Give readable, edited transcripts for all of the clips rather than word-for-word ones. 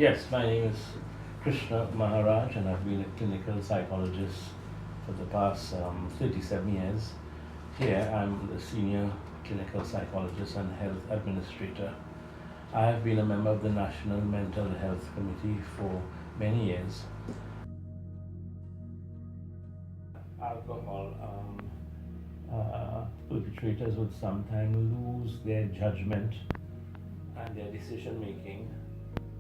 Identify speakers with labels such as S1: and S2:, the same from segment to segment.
S1: Yes, my name is Krishna Maharaj, and I've been a clinical psychologist for the past 37 years. Here, I'm the senior clinical psychologist and health administrator. I have been a member of the National Mental Health Committee for many years. Alcohol perpetrators would sometimes lose their judgment and their decision making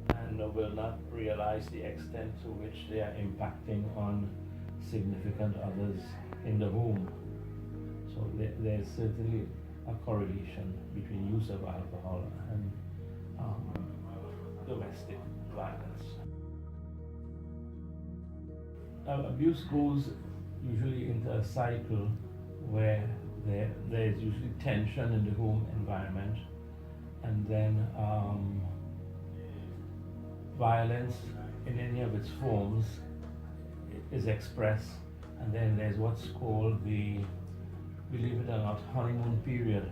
S1: and will not realize the extent to which they are impacting on significant others in the home. So there's certainly a correlation between use of alcohol and domestic violence. Abuse goes usually into a cycle where there's usually tension in the home environment, and then violence in any of its forms is expressed, and then there's what's called the, believe it or not, honeymoon period,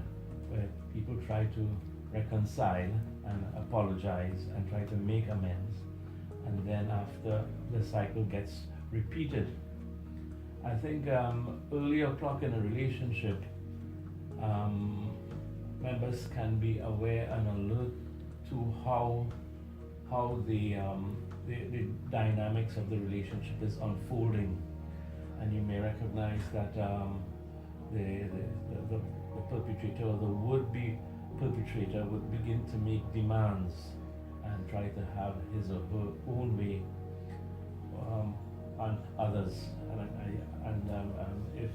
S1: where people try to reconcile and apologize and try to make amends, and then after the cycle gets repeated. I think early o'clock in a relationship, members can be aware and alert to how the dynamics of the relationship is unfolding, and you may recognize that the perpetrator or the would-be perpetrator would begin to make demands and try to have his or her own way on others, and if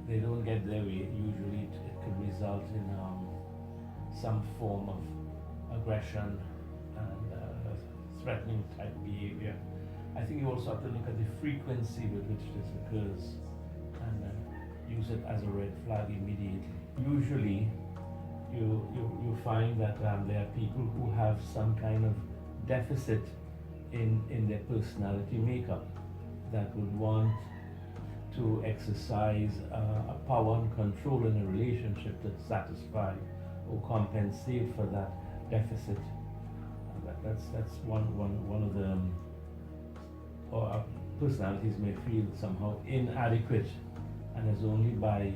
S1: they don't get their way, usually it could result in some form of aggression and threatening type behavior. I think you also have to look at the frequency with which this occurs and use it as a red flag immediately. Usually you find that there are people who have some kind of deficit in their personality makeup that would want to exercise a power and control in a relationship to satisfy or compensate for that deficit. That's one of the or personalities may feel somehow inadequate, and it's only by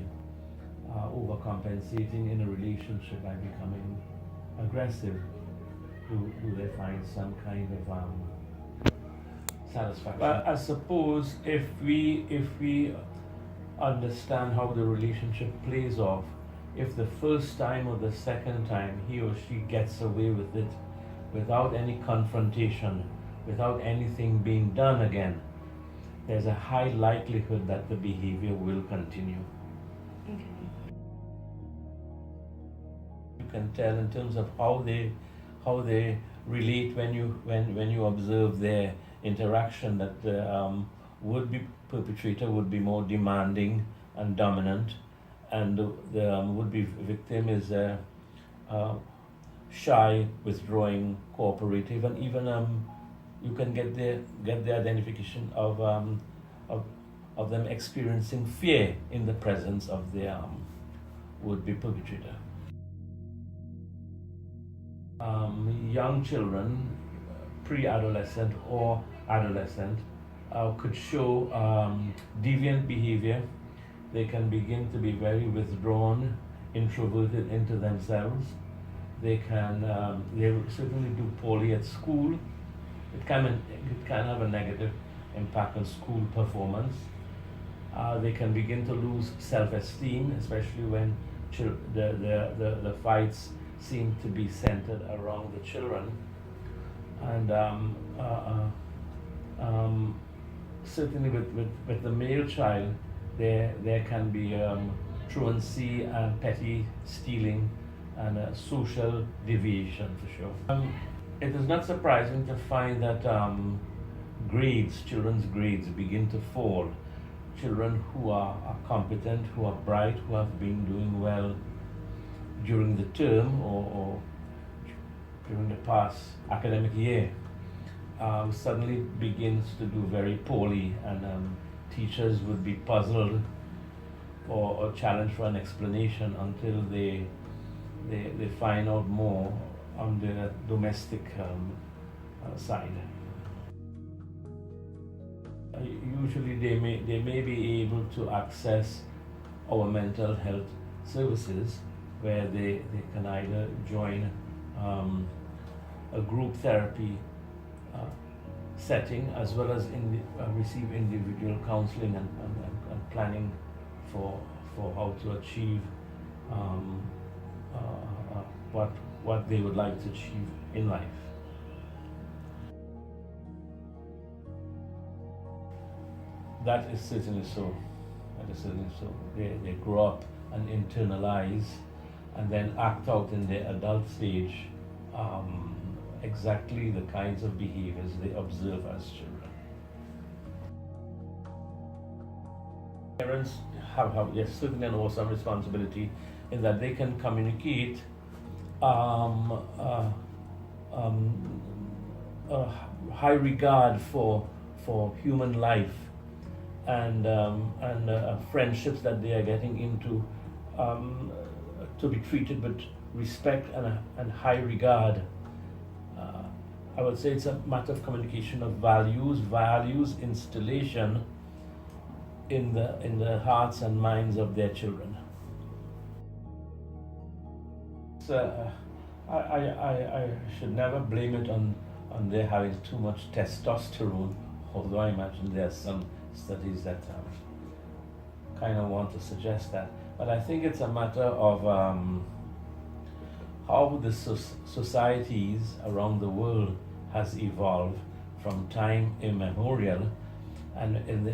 S1: overcompensating in a relationship, by becoming aggressive, do they find some kind of satisfaction. But I suppose if we understand how the relationship plays off, if the first time or the second time he or she gets away with it without any confrontation, without anything being done again, there's a high likelihood that the behavior will continue. Okay. You can tell in terms of how they relate when you observe their interaction that the would-be perpetrator would be more demanding and dominant, and the would-be victim is shy, withdrawing, cooperative, and even you can get the identification of them experiencing fear in the presence of the would-be perpetrator. Young children, pre-adolescent or adolescent, could show deviant behavior. They can begin to be very withdrawn, introverted into themselves. They will certainly do poorly at school. It can have a negative impact on school performance. They can begin to lose self-esteem, especially when the fights seem to be centered around the children. And certainly with the male child, there can be truancy and petty stealing and social deviation for sure. It is not surprising to find that children's grades begin to fall. Children who are competent, who are bright, who have been doing well during the term or during the past academic year, suddenly begins to do very poorly, and teachers would be puzzled or challenged for an explanation until they find out more on the domestic side. Usually they may be able to access our mental health services, where they can either join a group therapy setting, as well as receive individual counseling and planning for how to achieve what they would like to achieve in life. That is certainly so. They grow up and internalize, and then act out in their adult stage exactly the kinds of behaviors they observe as children. Parents have yes, certainly an awesome responsibility in that they can communicate high regard for human life and friendships that they are getting into, to be treated with respect and high regard. I would say it's a matter of communication of values installation in the hearts and minds of their children. So I should never blame it on their having too much testosterone, although I imagine there are some studies that kind of want to suggest that. But I think it's a matter of how the societies around the world has evolved from time immemorial, and in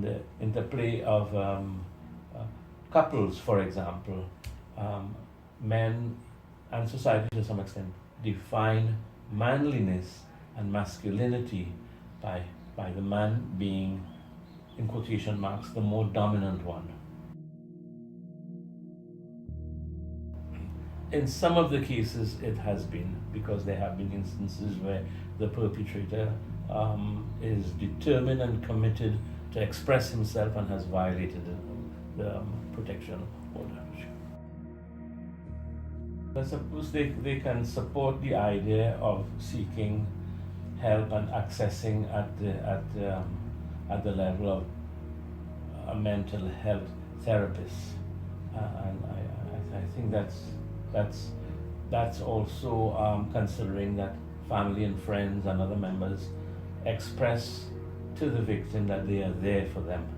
S1: the interplay of couples, for example, men and society to some extent define manliness and masculinity by the man being, in quotation marks, the more dominant one. In some of the cases it has been, because there have been instances where the perpetrator is determined and committed to express himself and has violated the protection order. I suppose they can support the idea of seeking help and accessing at the level of a mental health therapist, and I think that's also considering that family and friends and other members express to the victim that they are there for them.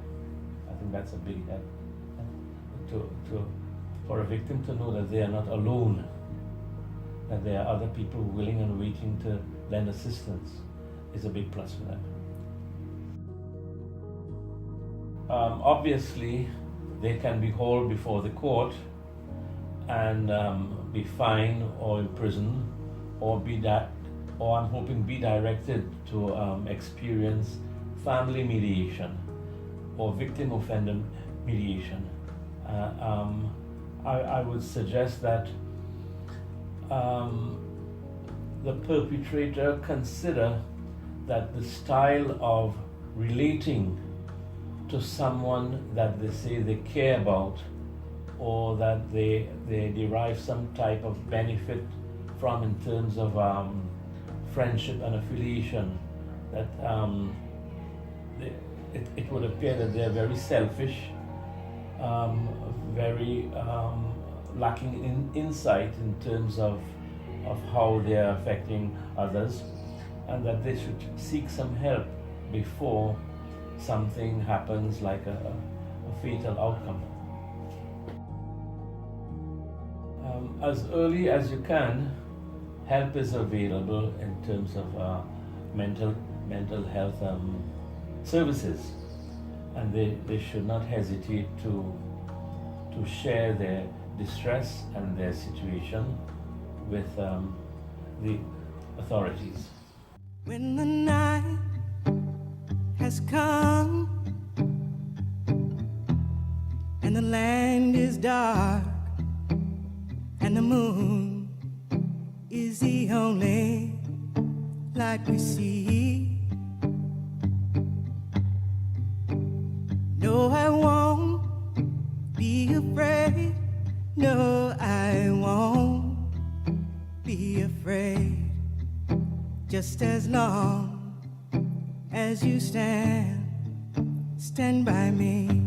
S1: I think that's a big help. For a victim to know that they are not alone, that there are other people willing and waiting to lend assistance, is a big plus for them. Obviously, they can be hauled before the court and be fined or imprisoned, or I'm hoping be directed to experience family mediation or victim offender mediation. I would suggest that the perpetrator consider that the style of relating to someone that they say they care about, or that they derive some type of benefit from in terms of friendship and affiliation, that it would appear that they're very selfish, very lacking in insight in terms of how they are affecting others, and that they should seek some help before something happens like a fatal outcome. As early as you can, help is available in terms of mental health services, and they should not hesitate to share their distress and their situation with the authorities.
S2: When the night has come and the land is dark and the moon is the only light we see, no, I won't be afraid, no, I won't just as long as you stand by me.